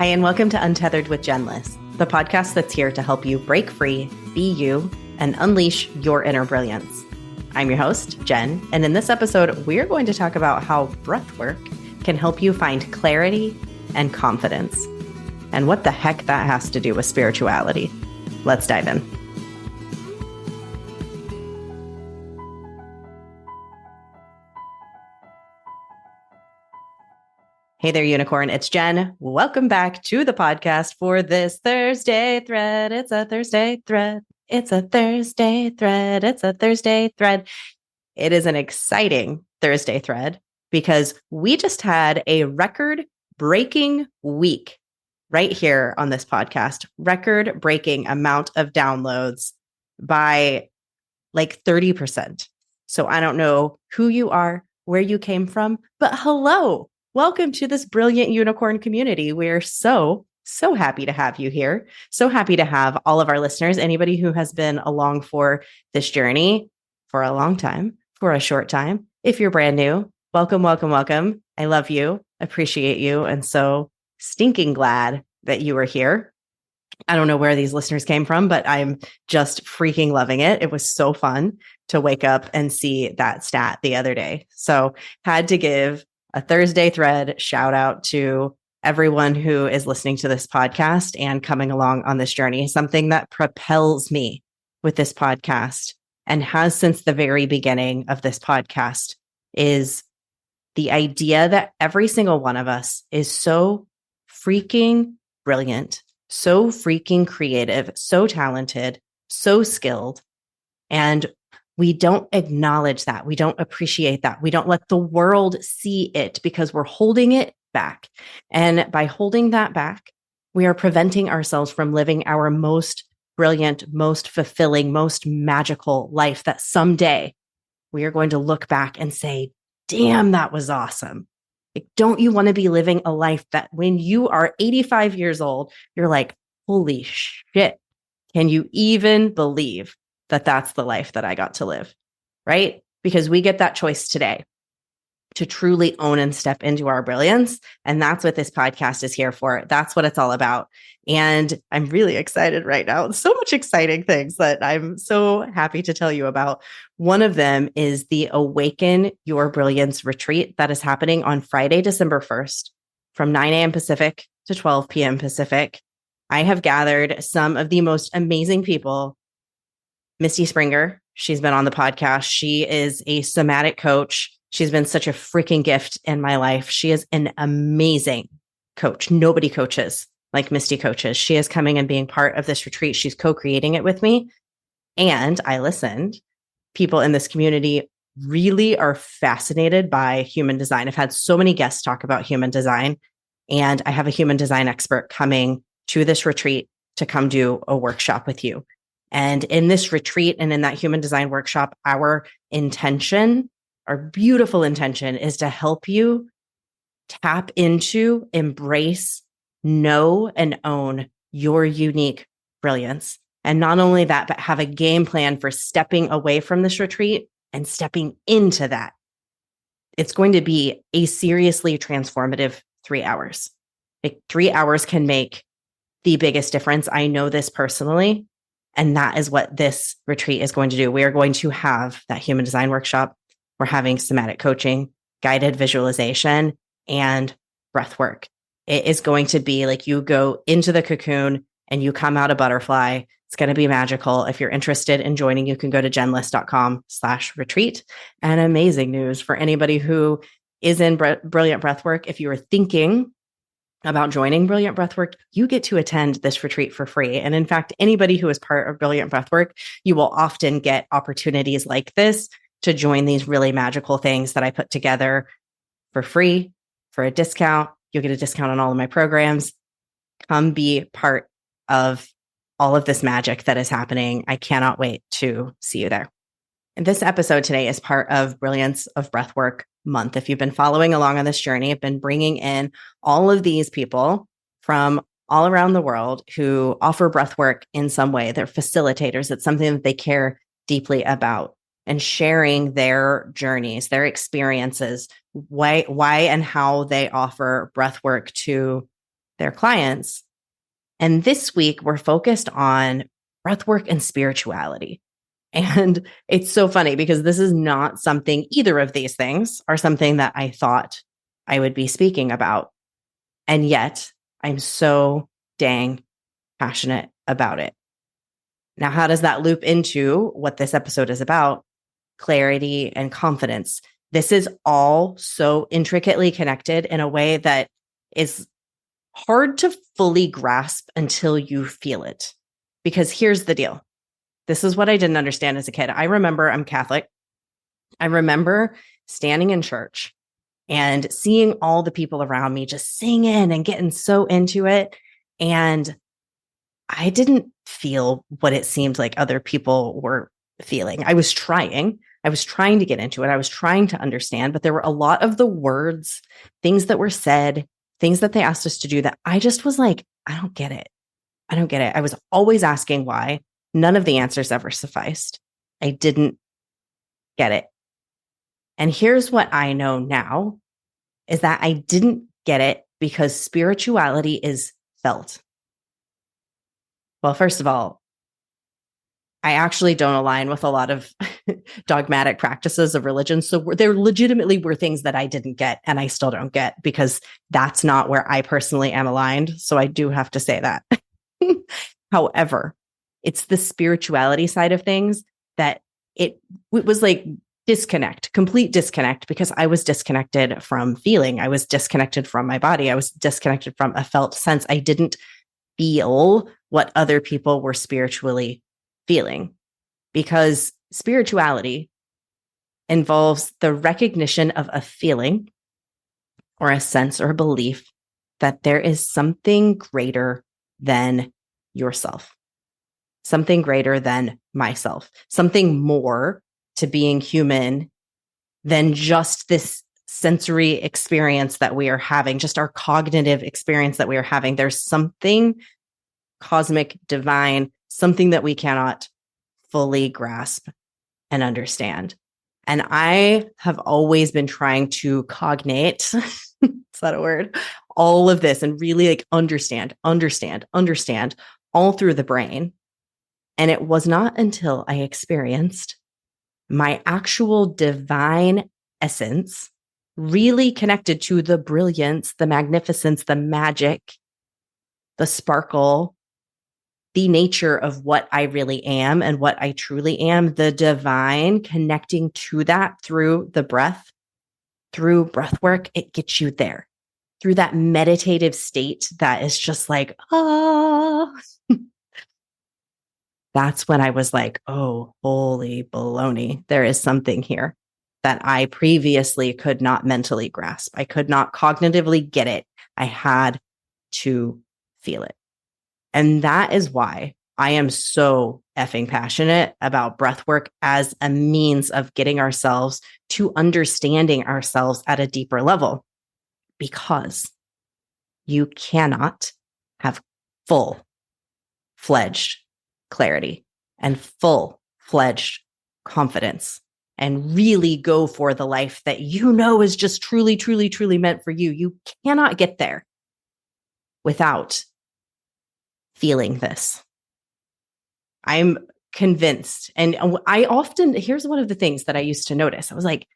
Hi, and welcome to Untethered with Jenless, the podcast that's here to help you break free, be you, and unleash your inner brilliance. I'm your host, Jen, and in this episode, we're going to talk about how breathwork can help you find clarity and confidence, and what the heck that has to do with spirituality. Let's dive in. Hey there, unicorn. It's Jen. Welcome back to the podcast for this Thursday thread. It's a Thursday thread. It's a Thursday thread. It's a Thursday thread. It is an exciting Thursday thread because we just had a record-breaking week right here on this podcast. Record-breaking amount of downloads by like 30%. So I don't know who you are, where you came from, but hello. Welcome to this brilliant unicorn community. We're so happy to have you here. So happy to have all of our listeners, anybody who has been along for this journey for a long time, for a short time. If you're brand new, welcome, welcome, welcome. I love you, appreciate you, and so stinking glad that you are here. I don't know where these listeners came from, but I'm just freaking loving it. It was so fun to wake up and see that stat the other day. So had to give a Thursday thread shout out to everyone who is listening to this podcast and coming along on this journey. Something that propels me with this podcast and has since the very beginning of this podcast is the idea that every single one of us is so freaking brilliant, so freaking creative, so talented, so skilled. And we don't acknowledge that. We don't appreciate that. We don't let the world see it because we're holding it back. And by holding that back, we are preventing ourselves from living our most brilliant, most fulfilling, most magical life that someday we are going to look back and say, damn, that was awesome. Like, don't you want to be living a life that when you are 85 years old, you're like, holy shit, can you even believe that that's the life that I got to live, right? Because we get that choice today to truly own and step into our brilliance. And that's what this podcast is here for. That's what it's all about. And I'm really excited right now. So much exciting things that I'm so happy to tell you about. One of them is the Awaken Your Brilliance retreat that is happening on Friday, December 1st from 9 a.m. Pacific to 12 p.m. Pacific. I have gathered some of the most amazing people. Misty Springer, she's been on the podcast. She is a somatic coach. She's been such a freaking gift in my life. She is an amazing coach. Nobody coaches like Misty coaches. She is coming and being part of this retreat. She's co-creating it with me. And I listened. People in this community really are fascinated by human design. I've had so many guests talk about human design, and I have a human design expert coming to this retreat to come do a workshop with you. And in this retreat and in that human design workshop, our intention, our beautiful intention, is to help you tap into, embrace, know, and own your unique brilliance. And not only that, but have a game plan for stepping away from this retreat and stepping into that. It's going to be a seriously transformative 3 hours. Like 3 hours can make the biggest difference. I know this personally. And that is what this retreat is going to do. We are going to have that human design workshop. We're having somatic coaching, guided visualization, and breath work. It is going to be like you go into the cocoon and you come out a butterfly. It's going to be magical. If you're interested in joining, you can go to jenless.com/retreat. And amazing news for anybody who is in Brilliant Breathwork. If you are thinking about joining Brilliant Breathwork, you get to attend this retreat for free. And in fact, anybody who is part of Brilliant Breathwork, you will often get opportunities like this to join these really magical things that I put together for free, for a discount. You'll get a discount on all of my programs. Come be part of all of this magic that is happening. I cannot wait to see you there. And this episode today is part of Brilliance of Breathwork Month. If you've been following along on this journey, I've been bringing in all of these people from all around the world who offer breathwork in some way. They're facilitators. It's something that they care deeply about, and sharing their journeys, their experiences, why and how they offer breathwork to their clients. And this week, we're focused on breathwork and spirituality. And it's so funny because this is not something, either of these things are something that I thought I would be speaking about. And yet, I'm so dang passionate about it. Now, how does that loop into what this episode is about? Clarity and confidence. This is all so intricately connected in a way that is hard to fully grasp until you feel it. Because here's the deal. This is what I didn't understand as a kid. I remember, I'm Catholic. I remember standing in church and seeing all the people around me just singing and getting so into it. And I didn't feel what it seemed like other people were feeling. I was trying to get into it. I was trying to understand, but there were a lot of the words, things that were said, things that they asked us to do that I just was like, I don't get it. I don't get it. I was always asking why. None of the answers ever sufficed. I didn't get it. And here's what I know now is that I didn't get it because spirituality is felt. Well, first of all, I actually don't align with a lot of dogmatic practices of religion. So there legitimately were things that I didn't get and I still don't get because that's not where I personally am aligned. So I do have to say that. However, it's the spirituality side of things that it was like complete disconnect, because I was disconnected from feeling. I was disconnected from my body. I was disconnected from a felt sense. I didn't feel what other people were spiritually feeling, because spirituality involves the recognition of a feeling or a sense or a belief that there is something greater than yourself, something greater than myself, something more to being human than just this sensory experience that we are having, just our cognitive experience that we are having. There's something cosmic, divine, something that we cannot fully grasp and understand. And I have always been trying to cognate, is that a word? All of this and really like understand all through the brain. And it was not until I experienced my actual divine essence, really connected to the brilliance, the magnificence, the magic, the sparkle, the nature of what I really am and what I truly am, the divine, connecting to that through the breath, through breath work, it gets you there. Through that meditative state that is just like, ah. That's when I was like, oh, holy baloney. There is something here that I previously could not mentally grasp. I could not cognitively get it. I had to feel it. And that is why I am so effing passionate about breath work as a means of getting ourselves to understanding ourselves at a deeper level, because you cannot have full-fledged clarity and full-fledged confidence and really go for the life that you know is just truly, truly, truly meant for you. You cannot get there without feeling this. I'm convinced. And here's one of the things that I used to notice. I was like,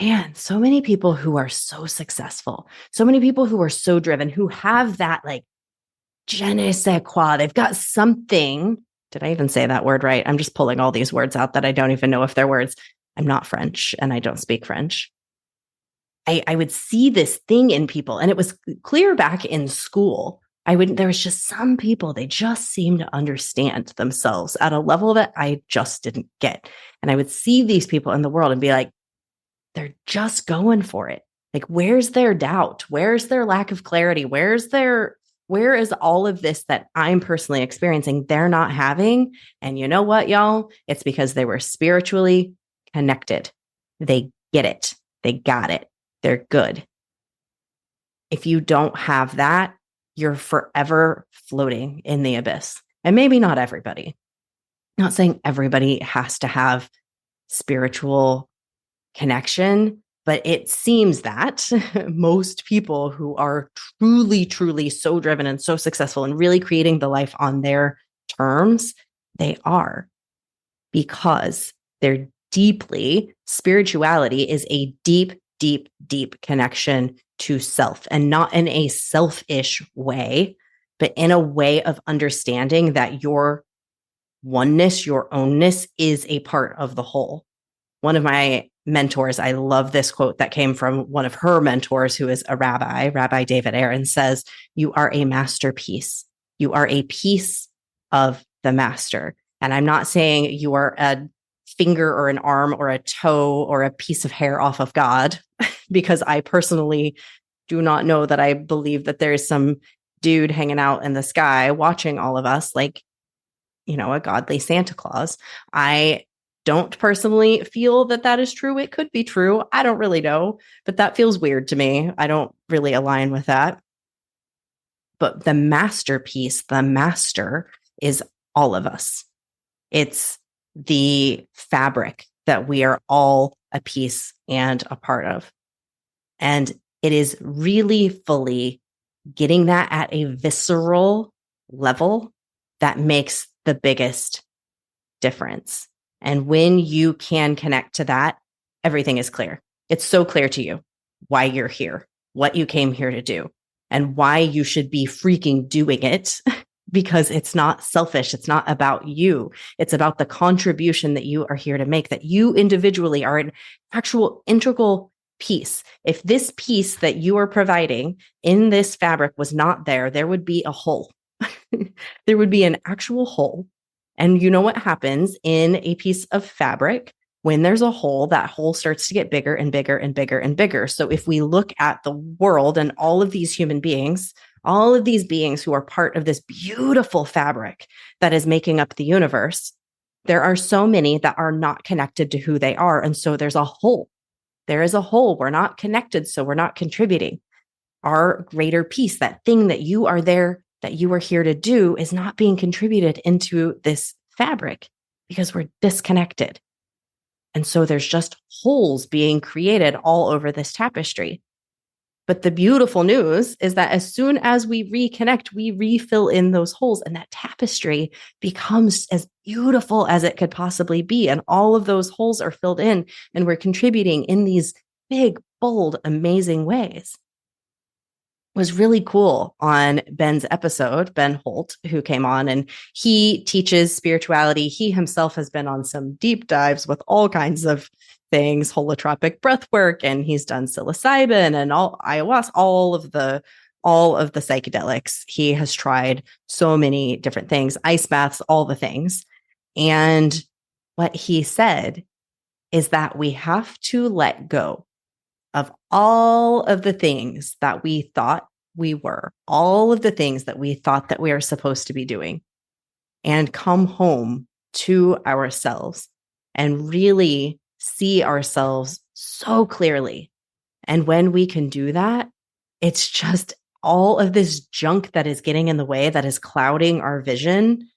man, so many people who are so successful, so many people who are so driven, who have that like je ne sais quoi, they've got something. Did I even say that word right? I'm just pulling all these words out that I don't even know if they're words. I'm not French and I don't speak French. I would see this thing in people, and it was clear back in school. There was just some people, they just seemed to understand themselves at a level that I just didn't get. And I would see these people in the world and be like, they're just going for it. Like, where's their doubt? Where's their lack of clarity? Where is all of this that I'm personally experiencing they're not having? And you know what, y'all? It's because they were spiritually connected. They get it. They got it. They're good. If you don't have that, you're forever floating in the abyss. And maybe not everybody. I'm not saying everybody has to have spiritual connection, But it seems that most people who are truly, truly so driven and so successful and really creating the life on their terms, they are, because they're deeply, spirituality is a deep, deep, deep connection to self, and not in a selfish way, but in a way of understanding that your oneness, your ownness is a part of the whole. One of my mentors, I love this quote that came from one of her mentors, who is a rabbi, Rabbi David Aaron, says, "You are a masterpiece. You are a piece of the master." And I'm not saying you are a finger or an arm or a toe or a piece of hair off of God, because I personally do not know that I believe that there is some dude hanging out in the sky watching all of us like, a godly Santa Claus. I don't personally feel that that is true. It could be true. I don't really know, but that feels weird to me. I don't really align with that. But the masterpiece, the master, is all of us. It's the fabric that we are all a piece and a part of. And it is really fully getting that at a visceral level that makes the biggest difference. And when you can connect to that, everything is clear. It's so clear to you why you're here, what you came here to do, and why you should be freaking doing it, because it's not selfish. It's not about you. It's about the contribution that you are here to make, that you individually are an actual integral piece. If this piece that you are providing in this fabric was not there, there would be a hole. There would be an actual hole. And you know what happens in a piece of fabric? When there's a hole, that hole starts to get bigger and bigger and bigger and bigger. So if we look at the world and all of these human beings, all of these beings who are part of this beautiful fabric that is making up the universe, there are so many that are not connected to who they are. And so there's a hole. There is a hole. We're not connected, so we're not contributing. Our greater piece, that thing that you are there, that you are here to do, is not being contributed into this fabric because we're disconnected. And so there's just holes being created all over this tapestry. But the beautiful news is that as soon as we reconnect, we refill in those holes, and that tapestry becomes as beautiful as it could possibly be. And all of those holes are filled in, and we're contributing in these big, bold, amazing ways. Was really cool on Ben's episode, Ben Holt, who came on, and he teaches spirituality. He himself has been on some deep dives with all kinds of things, holotropic breathwork, and he's done psilocybin and all ayahuasca, all of the psychedelics. He has tried so many different things, ice baths, all the things. And what he said is that we have to let go of all of the things that we thought we were, all of the things that we thought that we are supposed to be doing, and come home to ourselves and really see ourselves so clearly. And when we can do that, it's just all of this junk that is getting in the way, that is clouding our vision,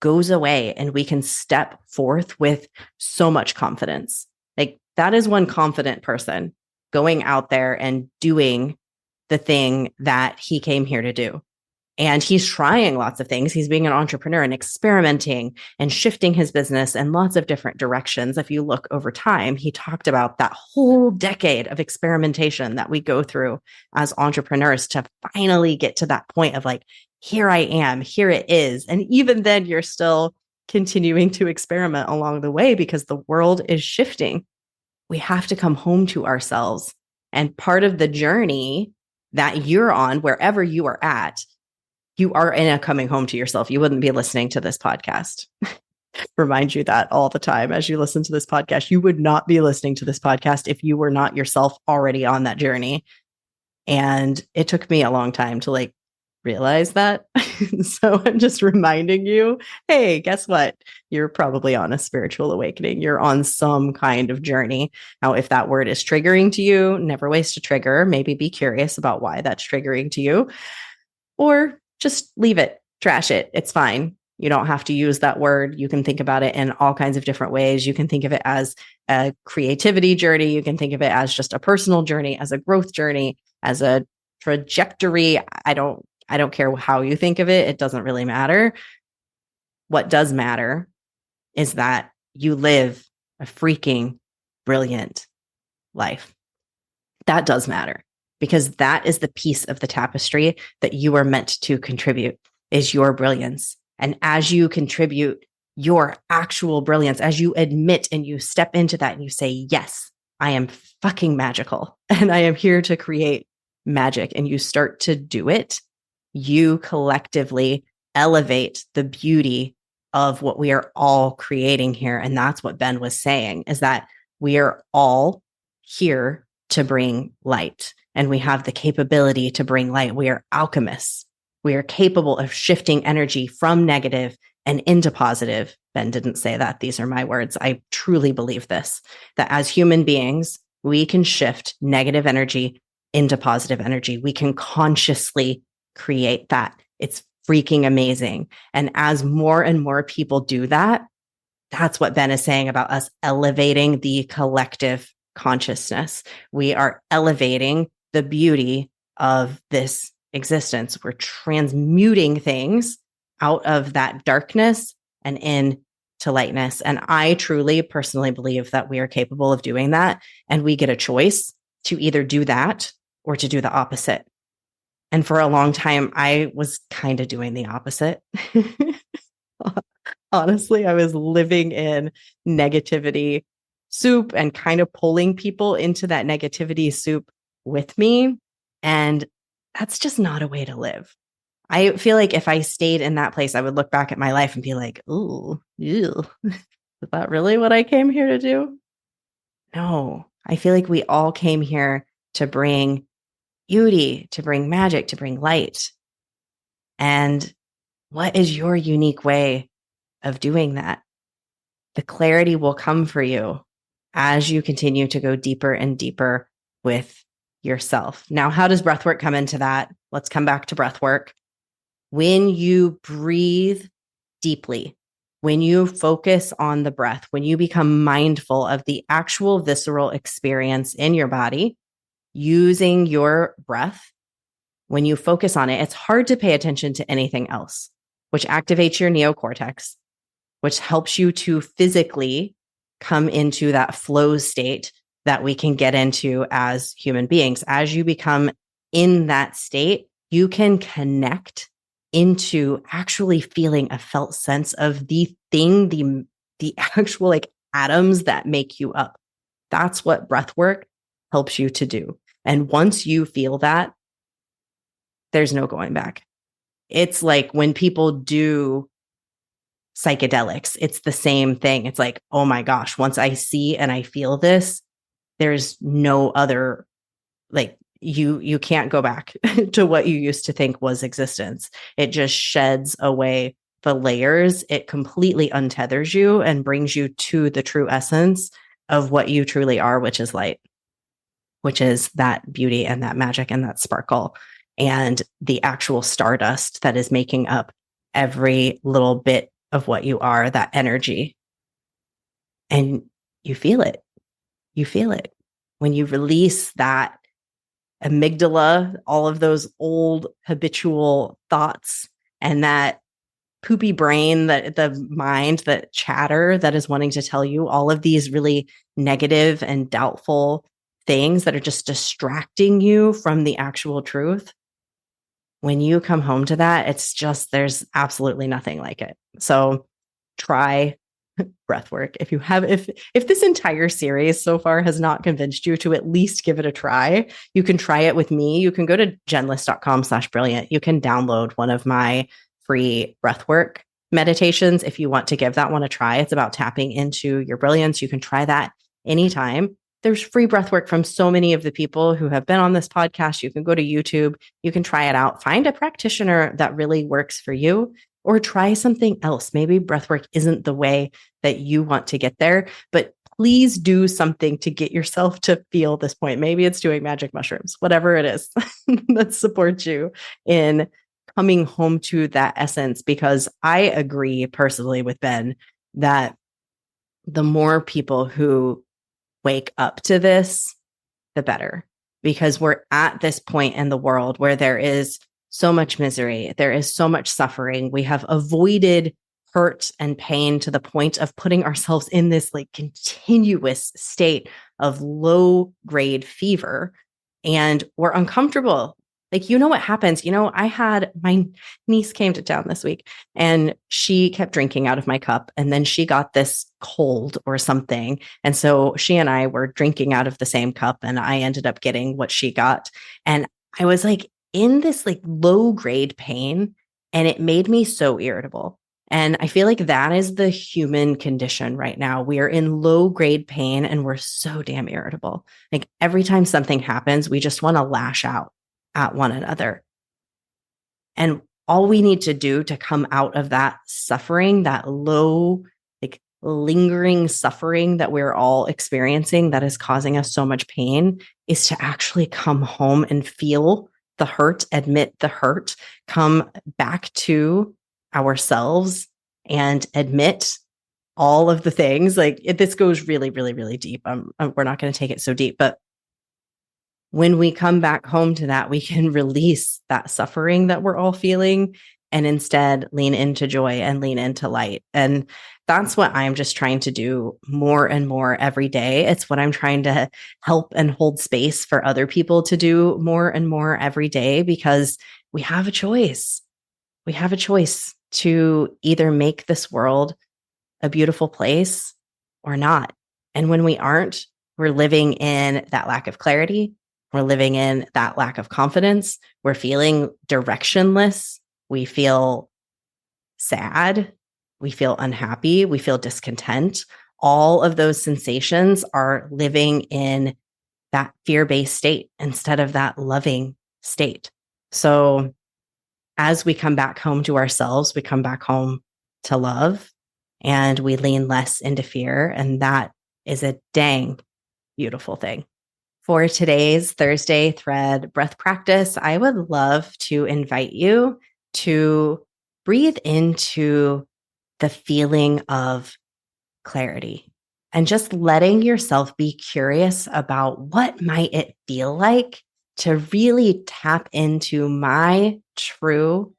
goes away, and we can step forth with so much confidence. Like, that is one confident person going out there and doing the thing that he came here to do. And he's trying lots of things. He's being an entrepreneur and experimenting and shifting his business in lots of different directions. If you look over time, he talked about that whole decade of experimentation that we go through as entrepreneurs to finally get to that point of like, here I am, here it is. And even then, you're still continuing to experiment along the way because the world is shifting. We have to come home to ourselves. And part of the journey that you're on, wherever you are at, you are in a coming home to yourself. You wouldn't be listening to this podcast. Remind you that all the time as you listen to this podcast. You would not be listening to this podcast if you were not yourself already on that journey. And it took me a long time to like realize that. So I'm just reminding you, hey, guess what? You're probably on a spiritual awakening. You're on some kind of journey. Now, if that word is triggering to you, never waste a trigger. Maybe be curious about why that's triggering to you, or just leave it, trash it. It's fine. You don't have to use that word. You can think about it in all kinds of different ways. You can think of it as a creativity journey. You can think of it as just a personal journey, as a growth journey, as a trajectory. I don't care how you think of it. It doesn't really matter. What does matter is that you live a freaking brilliant life. That does matter, because that is the piece of the tapestry that you are meant to contribute, is your brilliance. And as you contribute your actual brilliance, as you admit and you step into that and you say, yes, I am fucking magical and I am here to create magic, and you start to do it, you collectively elevate the beauty of what we are all creating here. And that's what Ben was saying, is that we are all here to bring light, and we have the capability to bring light. We are alchemists. We are capable of shifting energy from negative and into positive. Ben didn't say that. These are my words. I truly believe this, that as human beings, we can shift negative energy into positive energy. We can consciously create that. It's freaking amazing. And as more and more people do that, that's what Ben is saying about us elevating the collective consciousness. We are elevating the beauty of this existence. We're transmuting things out of that darkness and into lightness. And I truly, personally believe that we are capable of doing that. And we get a choice to either do that or to do the opposite. And for a long time, I was kind of doing the opposite. Honestly, I was living in negativity soup and kind of pulling people into that negativity soup with me. And that's just not a way to live. I feel like if I stayed in that place, I would look back at my life and be like, ooh, ew. Is that really what I came here to do? No, I feel like we all came here to bring beauty, to bring magic, to bring light. And what is your unique way of doing that? The clarity will come for you as you continue to go deeper and deeper with yourself. Now, how does breathwork come into that? Let's come back to breathwork. When you breathe deeply, when you focus on the breath, when you become mindful of the actual visceral experience in your body using your breath, when you focus on it, it's hard to pay attention to anything else, which activates your neocortex, which helps you to physically come into that flow state that we can get into as human beings. As you become in that state, you can connect into actually feeling a felt sense of the thing, the actual like atoms that make you up. That's what breath work helps you to do. And once you feel that, there's no going back. It's like when people do psychedelics, it's the same thing. It's like, oh my gosh, once I see and I feel this, there's no other, like you can't go back to what you used to think was existence. It just sheds away the layers. It completely untethers you and brings you to the true essence of what you truly are, which is light, which is that beauty and that magic and that sparkle and the actual stardust that is making up every little bit of what you are, that energy. And you feel it. You feel it. When you release that amygdala, all of those old habitual thoughts and that poopy brain, that the mind, that chatter that is wanting to tell you all of these really negative and doubtful things that are just distracting you from the actual truth. When you come home to that, it's just, there's absolutely nothing like it. So try breath work. If you have, if this entire series so far has not convinced you to at least give it a try, you can try it with me. You can go to jenlist.com/brilliant. You can download one of my free breathwork meditations if you want to give that one a try. It's about tapping into your brilliance. You can try that anytime. There's free breathwork from so many of the people who have been on this podcast. You can go to YouTube. You can try it out. Find a practitioner that really works for you, or try something else. Maybe breathwork isn't the way that you want to get there, but please do something to get yourself to feel this point. Maybe it's doing magic mushrooms, whatever it is that supports you in coming home to that essence, because I agree personally with Ben that the more people who wake up to this, the better, because we're at this point in the world where there is so much misery, there is so much suffering. We have avoided hurt and pain to the point of putting ourselves in this like continuous state of low grade fever, and we're uncomfortable. Like, what happens? I had my niece came to town this week, and she kept drinking out of my cup, and then she got this cold or something. And so she and I were drinking out of the same cup, and I ended up getting what she got. And I was like in this like low grade pain, and it made me so irritable. And I feel like that is the human condition right now. We are in low grade pain and we're so damn irritable. Like every time something happens, we just want to lash out at one another. And all we need to do to come out of that suffering, that low, like lingering suffering that we're all experiencing that is causing us so much pain, is to actually come home and feel the hurt, admit the hurt, come back to ourselves and admit all of the things. Like this goes really, really, really deep. We're not going to take it so deep, but when we come back home to that, we can release that suffering that we're all feeling and instead lean into joy and lean into light. And that's what I'm just trying to do more and more every day. It's what I'm trying to help and hold space for other people to do more and more every day, because we have a choice. We have a choice to either make this world a beautiful place or not. And when we aren't, we're living in that lack of clarity. We're living in that lack of confidence. We're feeling directionless. We feel sad. We feel unhappy. We feel discontent. All of those sensations are living in that fear-based state instead of that loving state. So as we come back home to ourselves, we come back home to love, and we lean less into fear. And that is a dang beautiful thing. For today's Thursday thread breath practice, I would love to invite you to breathe into the feeling of clarity and just letting yourself be curious about what might it feel like to really tap into my true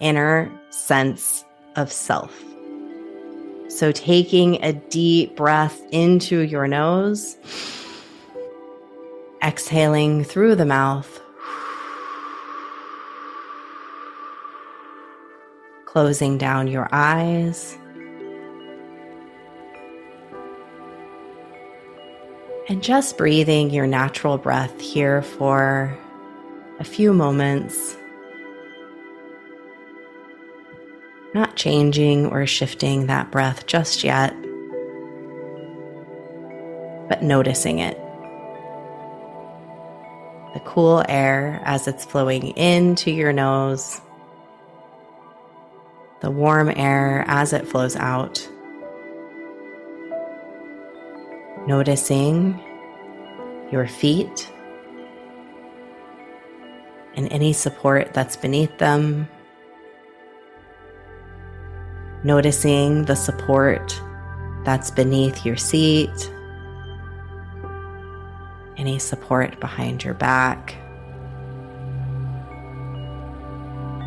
inner sense of self. So taking a deep breath into your nose, exhaling through the mouth, closing down your eyes, and just breathing your natural breath here for a few moments, not changing or shifting that breath just yet, but noticing it. The cool air as it's flowing into your nose, the warm air as it flows out. Noticing your feet and any support that's beneath them. Noticing the support that's beneath your seat, any support behind your back,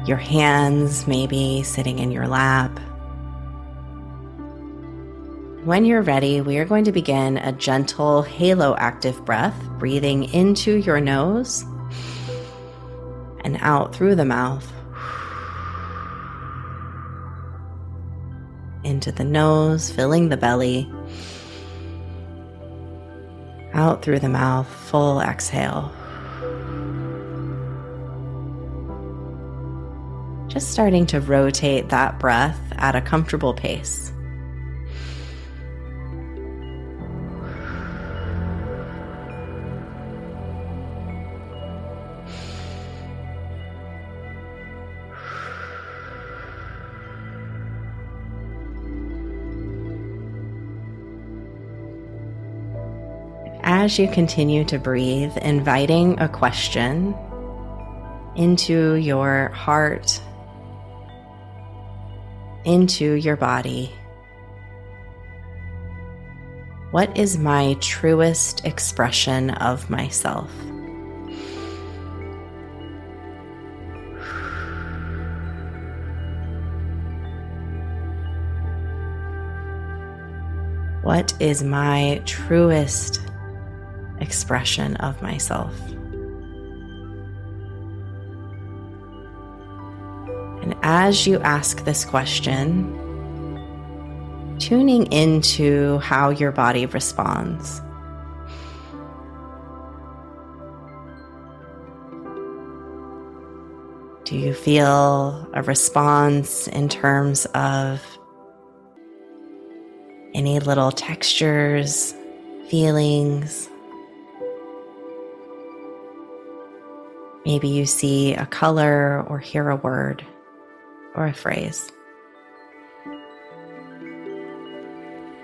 your hands maybe sitting in your lap. When you're ready, we are going to begin a gentle halo active breath, breathing into your nose and out through the mouth. Into the nose, filling the belly. Out through the mouth, full exhale. Just starting to rotate that breath at a comfortable pace. As you continue to breathe, inviting a question into your heart, into your body. What is my truest expression of myself? What is my truest expression of myself? And as you ask this question, tuning into how your body responds. Do you feel a response in terms of any little textures, feelings? Maybe you see a color or hear a word or a phrase.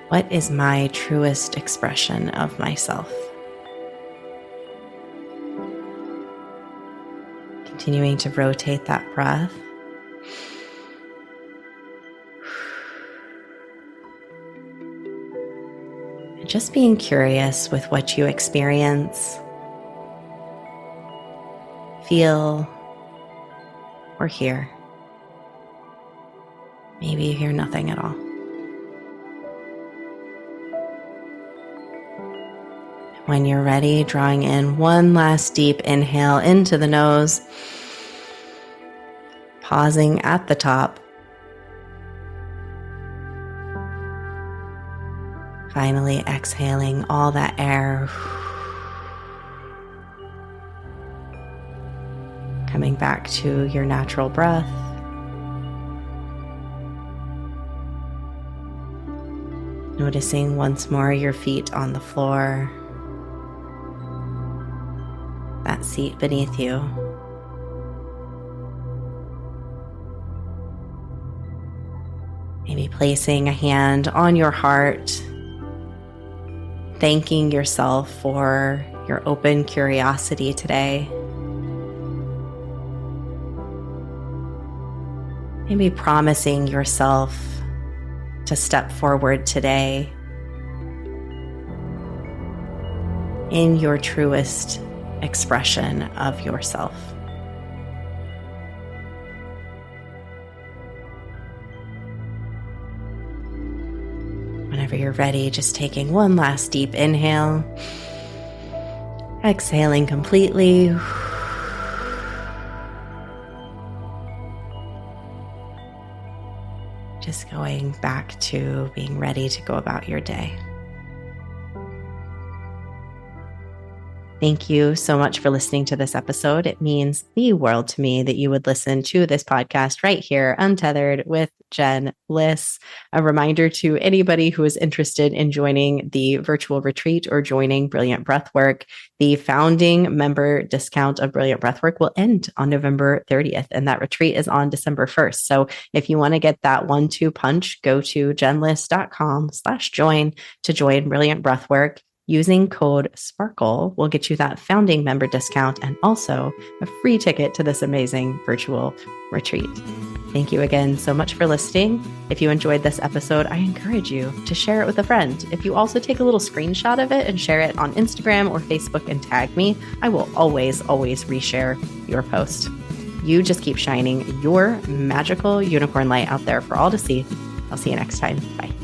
What is my truest expression of myself? Continuing to rotate that breath. And just being curious with what you experience, feel, or hear. Maybe you hear nothing at all. When you're ready, drawing in one last deep inhale into the nose, pausing at the top. Finally exhaling all that air. Coming back to your natural breath. Noticing once more your feet on the floor. That seat beneath you. Maybe placing a hand on your heart, thanking yourself for your open curiosity today. Maybe promising yourself to step forward today in your truest expression of yourself. Whenever you're ready, just taking one last deep inhale, exhaling completely. Just going back to being ready to go about your day. Thank you so much for listening to this episode. It means the world to me that you would listen to this podcast right here, Untethered with Jen Bliss. A reminder to anybody who is interested in joining the virtual retreat or joining Brilliant Breathwork, the founding member discount of Brilliant Breathwork will end on November 30th, and that retreat is on December 1st. So if you want to get that 1-2 punch, go to jenbliss.com/join to join Brilliant Breathwork. Using code SPARKLE will get you that founding member discount and also a free ticket to this amazing virtual retreat. Thank you again so much for listening. If you enjoyed this episode, I encourage you to share it with a friend. If you also take a little screenshot of it and share it on Instagram or Facebook and tag me, I will always reshare your post. You just keep shining your magical unicorn light out there for all to see. I'll see you next time. Bye.